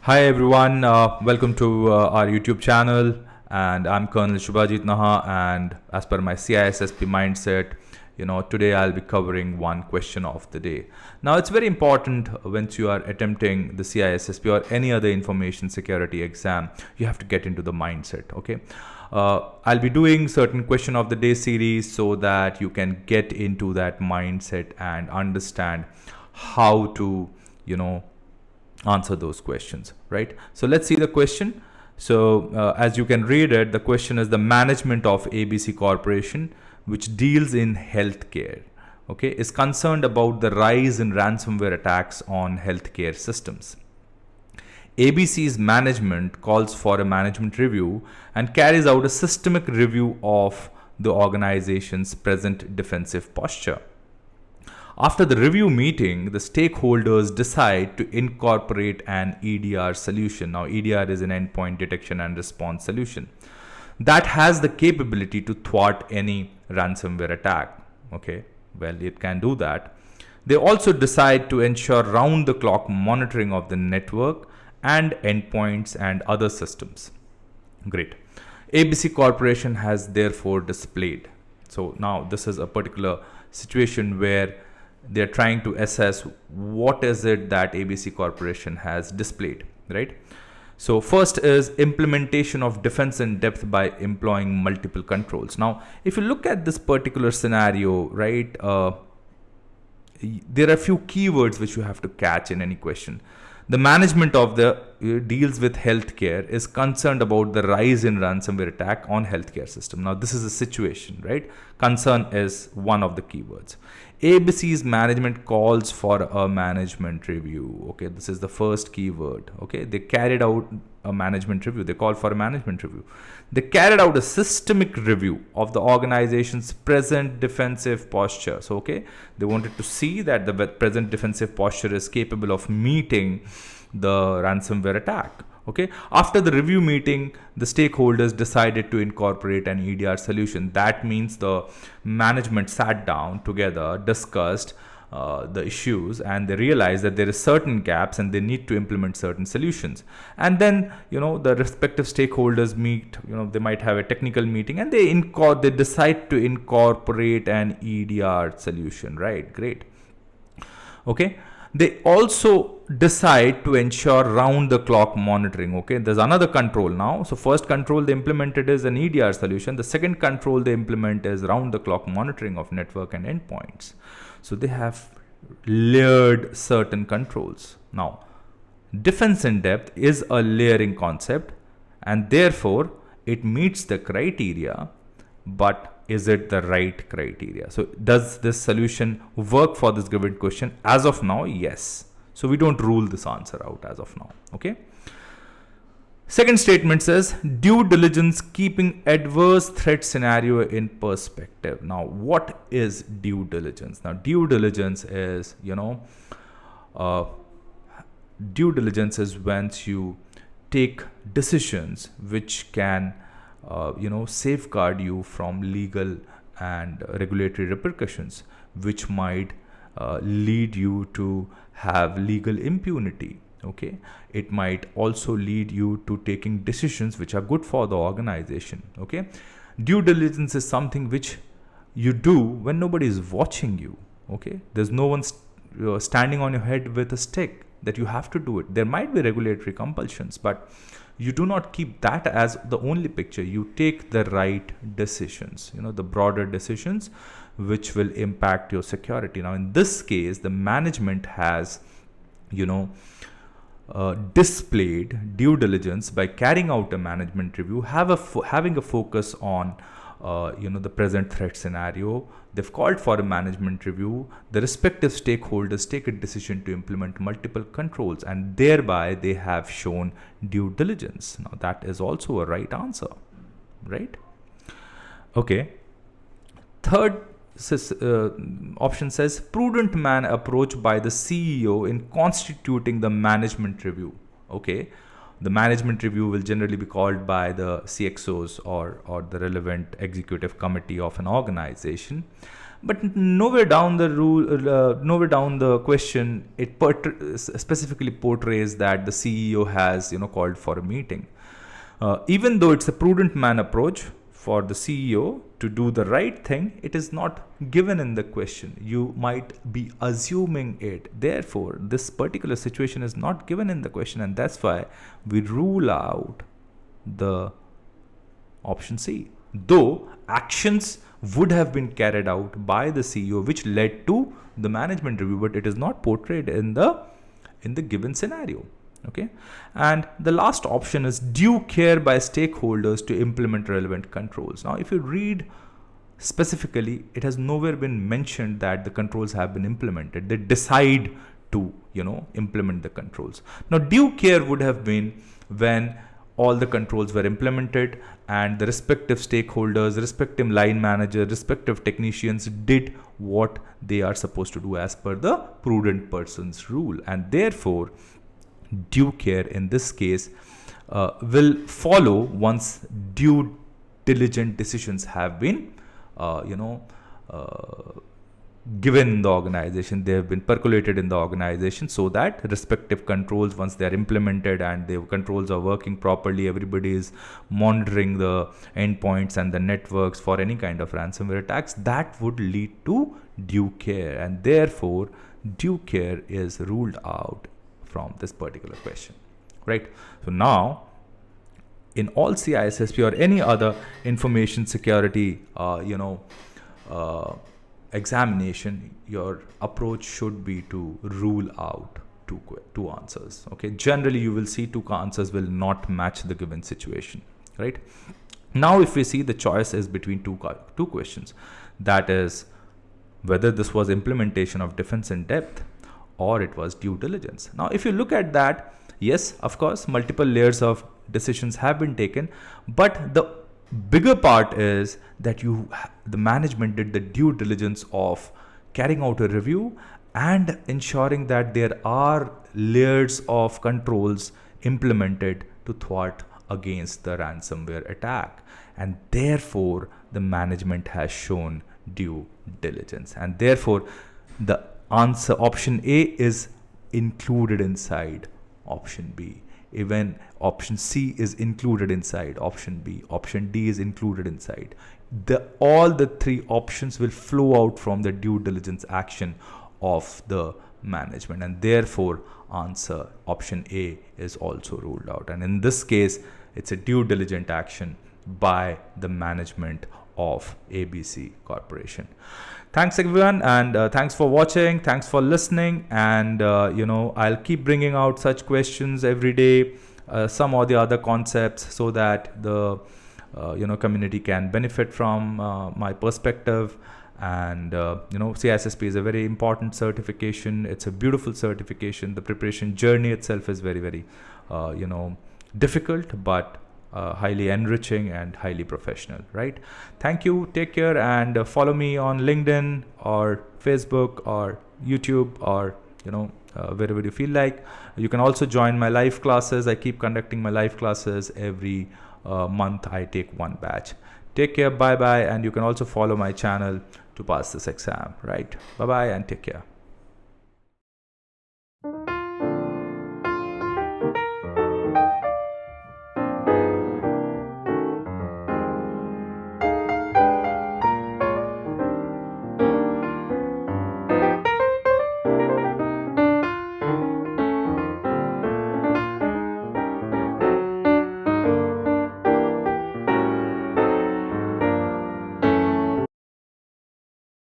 Hi everyone, welcome to our YouTube channel, and I'm Colonel Shubhajit Naha, and as per my CISSP mindset, today I'll be covering one question of the day. Now it's very important when you are attempting the CISSP or any other information security exam, you have to get into the mindset, okay? I'll be doing certain question of the day series so that you can get into that mindset and understand how to, answer those questions, right? So let's see the question. So as you can read it, the question is: the management of ABC Corporation, which deals in healthcare, okay, is concerned about the rise in ransomware attacks on healthcare systems. ABC's management calls for a management review and carries out a systemic review of the organization's present defensive posture. After the review meeting, the stakeholders decide to incorporate an EDR solution. Now, EDR is an endpoint detection and response solution that has the capability to thwart any ransomware attack. Okay, well, it can do that. They also decide to ensure round-the-clock monitoring of the network and endpoints and other systems. Great. ABC Corporation has therefore displayed. So now this is a particular situation where they're trying to assess what is it that ABC Corporation has displayed, right? So first is implementation of defense in depth by employing multiple controls. Now, if you look at this particular scenario, right, there are a few keywords which you have to catch in any question. The management of the deals with healthcare is concerned about the rise in ransomware attack on healthcare system. Now, this is a situation, right? Concern is one of the keywords. ABC's management calls for a management review. Okay, this is the first keyword. Okay, they carried out a management review. They called for a management review. They carried out a systemic review of the organization's present defensive posture. So, okay, they wanted to see that the present defensive posture is capable of meeting the ransomware attack. Okay, after the review meeting, the stakeholders decided to incorporate an EDR solution. That means the management sat down together, discussed the issues, and they realized that there is certain gaps and they need to implement certain solutions. And then the respective stakeholders meet. They might have a technical meeting and they decide to incorporate an EDR solution. Right? Great. Okay. They also decide to ensure round-the-clock monitoring. Okay, there's another control now. So first control they implemented is an EDR solution. The second control they implement is round-the-clock monitoring of network and endpoints. So they have layered certain controls. Now, defense in depth is a layering concept, and therefore it meets the criteria, but is it the right criteria? So does this solution work for this given question? As of now, yes. So we don't rule this answer out as of now. Okay. Second statement says due diligence keeping adverse threat scenario in perspective. Now, what is due diligence? Now, due diligence is, due diligence is when you take decisions which can safeguard you from legal and regulatory repercussions, which might lead you to have legal impunity. Okay, it might also lead you to taking decisions which are good for the organization. Okay, due diligence is something which you do when nobody is watching you. Okay, there's no one standing on your head with a stick that you have to do it. There might be regulatory compulsions, but you do not keep that as the only picture. You take the right decisions, the broader decisions which will impact your security. Now, in this case, the management has, displayed due diligence by carrying out a management review, having a focus on the present threat scenario. They've called for a management review. The respective stakeholders take a decision to implement multiple controls, and thereby they have shown due diligence. Now, that is also a right answer, right? Okay. Third option says prudent approach by the CEO in constituting the management review. Okay. The management review will generally be called by the CXOs or the relevant executive committee of an organization. But nowhere down the nowhere down the question, it specifically portrays that the CEO has, called for a meeting. Even though it's a prudent man approach for the CEO to do the right thing, it is not given in the question. You might be assuming it. Therefore, this particular situation is not given in the question, and that's why we rule out the option C. Though actions would have been carried out by the CEO which led to the management review, but it is not portrayed in the given scenario. Okay, and the last option is due care by stakeholders to implement relevant controls. Now, if you read specifically, it has nowhere been mentioned that the controls have been implemented. They decide to, implement the controls. Now, due care would have been when all the controls were implemented and the respective stakeholders, respective line manager, respective technicians did what they are supposed to do as per the prudent person's rule, and therefore due care in this case will follow once due diligent decisions have been given in the organization. They have been percolated in the organization, so that respective controls, once they are implemented and the controls are working properly, everybody is monitoring the endpoints and the networks for any kind of ransomware attacks, that would lead to due care, and therefore due care is ruled out from this particular question, right? So now, in all CISSP or any other information security, examination, your approach should be to rule out two answers. Okay, generally you will see two answers will not match the given situation, right? Now, if we see the choice is between two questions, that is whether this was implementation of defense in depth or it was due diligence. Now, if you look at that, yes, of course, multiple layers of decisions have been taken, but the bigger part is that the management did the due diligence of carrying out a review and ensuring that there are layers of controls implemented to thwart against the ransomware attack, and therefore the management has shown due diligence, and therefore the answer option A is included inside option B. Even option C is included inside option B. Option D is included inside. All the three options will flow out from the due diligence action of the management, and therefore answer option A is also ruled out. And in this case, it's a due diligent action by the management of ABC Corporation. Thanks everyone, and thanks for watching, thanks for listening, and I'll keep bringing out such questions every day, some or the other concepts, so that the community can benefit from my perspective. And CISSP is a very important certification. It's a beautiful certification. The preparation journey itself is very, very difficult, but highly enriching and highly professional, right? Thank you, take care, and follow me on LinkedIn or Facebook or YouTube, or wherever you feel like. You can also join my live classes. I keep conducting my live classes every month. I take one batch. Take care, bye bye, and you can also follow my channel to pass this exam, right? Bye bye and take care.